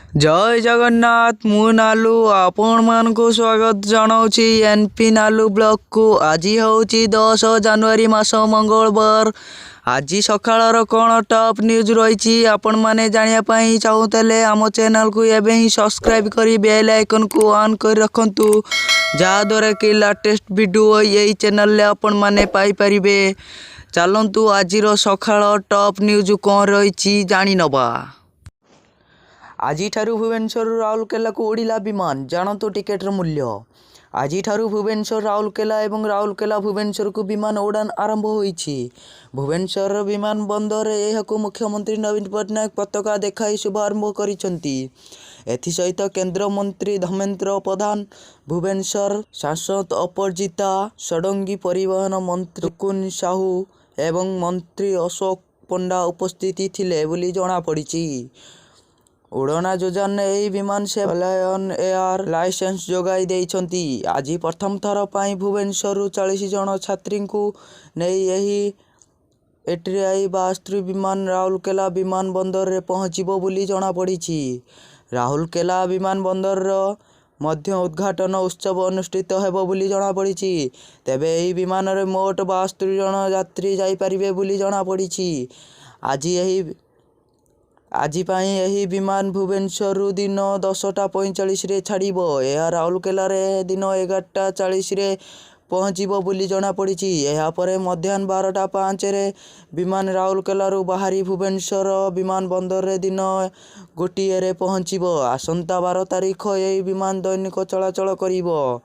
जय जगन्नाथ मु नालू आपण मानक स्वागत जनाऊँच एनपी नालू ब्लॉग को। आज हूँ 10 जनवरी मास मंगलवार। आज सकाळर कौन टॉप न्यूज रही आपण मैंने जानापी चाहूले आम चैनल को एवं ही सब्सक्राइब कर बेल आइकन को ऑन कर रखु जहाद्वारा कि लेटेस्ट वीडियो यही चैनल आपण मैंने पाइपर। चलतु आज सकाळ टॉप न्यूज कौन रही जानी नवा। आज भुवनेश्वर राउरकेला को उड़िला विमान जानतु टिकेटर मूल्य। आज भुवनेश्वर राउरकेला एवं राउरकेला भुवनेश्वर को विमान उड़ान आरंभ होईछि। भुवनेश्वर विमान बंदर यह मुख्यमंत्री नवीन पट्टनायक पताका देखाई शुभारंभ करिसेंती। एथिसहित केंद्र मंत्री धर्मेंद्र प्रधान, भुवनेश्वर सांसद अपराजिता षडंगी, परिवहन मंत्री कुन साहू एवं मंत्री अशोक पंडा उपस्थित थिले बोली जणा पड़िछि। उड़ाना योजना यही विमान से लायन एयर लाइसेंस जोगाई देइछंती। आज प्रथम थर पाई भुवनेश्वर 40 जन छात्री को नहीं यही एटीआई 72 विमान राउरकेला विमान बंदर रे पहुँचबो बोली जणा पड़िछि। राउरकेला विमान बंदर मध्य उद्घाटन उत्सव अनुष्ठित हेबो बोली जणा पड़िछि। तेबे एही विमान रे मोट 72 जन यात्री जाई परिबे बोली जणा पड़िछि। आज पाई यही विमान भुवनेश्वर दिन 10:45 रे छाड़िबो। यह राउरकेला रे दिन 11:40 रे पहुँचबो बोली जणा पड़िछि। यह परे मध्याह्न 12:05 रे विमान राउरकेला रु बाहरी भुवनेश्वर विमान बंदर रे दिन 1 रे पहुँचबो। आसंता 12 तारिख यही विमान दैनिक चलाचल करिबो।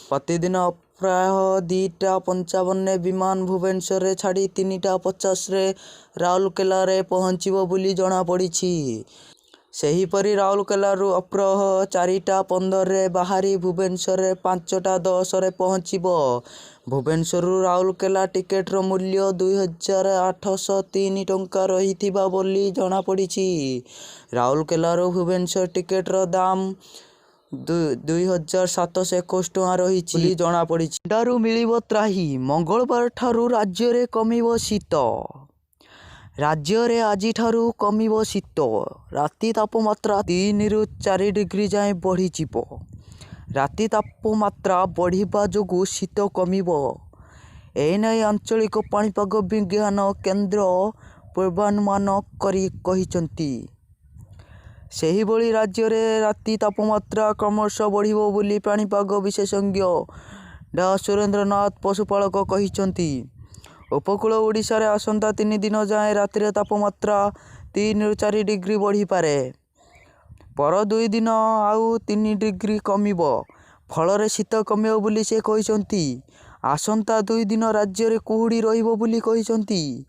प्रतिदिन प्राय 2:55 विमान भुवनेश्वर रे छाड़ी 3:50 रे राउरकेला रे पहुँचबो बोली जणा पड़िछि। सेहीपरि राउरकेला रु अपराह 4:15 रे बाहरी भुवनेश्वर रे 5:10 रे पहुँचबो। भुवनेश्वर राउरकेला टिकेटर मूल्य 2803 टंका रहिथिबा बोली जणा पड़िछि। राउरकेला रु भुवनेश्वर टिकेटर दाम 2721 टଙ୍କା रही जना पड़ी। ठारू मिलिबो त्राही। मंगलवार ठारू राज्य रे कमिबो शीत। राज्य रे आज ठारू कमिबो शीत। राति तापमात्रा 3 ରୁ 4 डिग्री जाए बढ़ी जिवो। राति तापमात्रा बढ़िबा जोगु शीत कमिबो। एनै आंचलिक पाणीपाग विज्ञान केन्द्र पूर्वानुमान करी कहिसंती। सेही भली राज्य रे राति तापमात्रा क्रमश बढ़िबो बोली पाणीपाग विशेषज्ञ डा सुरेंद्रनाथ पशुपालक कहिसंती। उपकूल ओडिशा रे आसंता 3 दिन जाए राति तापमात्रा 3 ରୁ 4 डिग्री बढ़ी पारे। पर 2 दिन आउ 3 डिग्री कमिबो। फल शीत कमिबो बोली से कहिसंती। आसंता 2 दिन राज्य रे कुहुड़ी रहिबो बोली कहिसंती।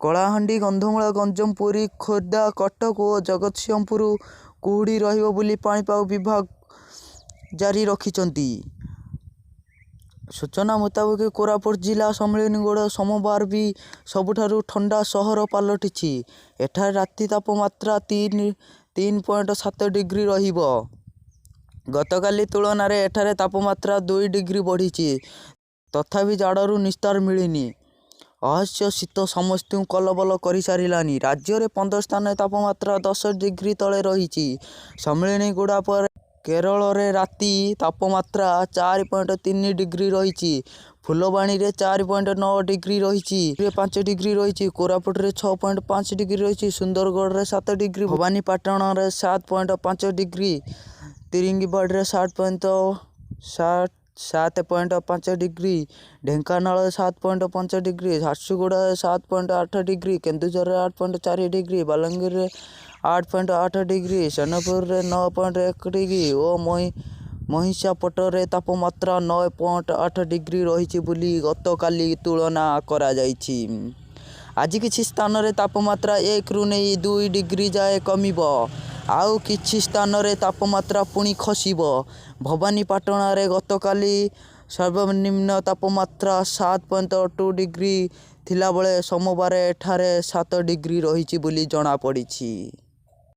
कलाहांडी, गंधमाल, गंजम, पुरी, खोर्धा, कटक और जगतसिंहपुर कुहुड़ी रहिबो बोली पाणीपाग विभाग जारी रखिछंती। सूचना मुताबिक कोरापुट जिला सम्मिलनीगढ़ सोमवार भी सबुठारु ठंडा सहर पलटिछि। एठार राति तापमात्रा 3.7 डिग्री रहिबो। गतकाली तुलन में एठारे तापमात्रा 2 डिग्री बढ़ी। तथापि जाड़ू निस्तार मिलनी। अहस्य शीत समस्त कलबल कर सारानी। राज्य में 15 स्थान तापमात्रा 10 डिग्री तले रही। सम्मिलनीगुड़ा पर केरल रे राति तापमात्रा 4.3 डिग्री रही। फुलबाणी रे 4.9 डिग्री रही। 5 डिग्री रही। कोरापुट रे 6.5 डिग्री रही। सुंदरगढ़ रे 7 डिग्री। भवानीपाटन रे 7.5 डिग्री। तिरिंगीबाड़ रे 7.5 degree. Dhenkanal 7.5 degree. Jharsuguda 7.8 degree. Keonjhar 8.4 degree. Balangir 8.8 degree. Sonpur 9.1 degree और महिषापटर तापमात्रा 9.8 डिग्री रही बोली गतकाली तुलना करा जायछि। आज किछि स्थान रे तापमात्रा 1 ରୁ 2 डिग्री जाए कमिबो। आउ किछि स्थान रे तापमात्रा पुणी खसिबो। भवानीपाटन रे गतकाली सर्वनिम्न तापमात्रा 7.2 डिग्री थिला बेले सोमवार एठारे 7 डिग्री रही बोली जणा पड़िछि।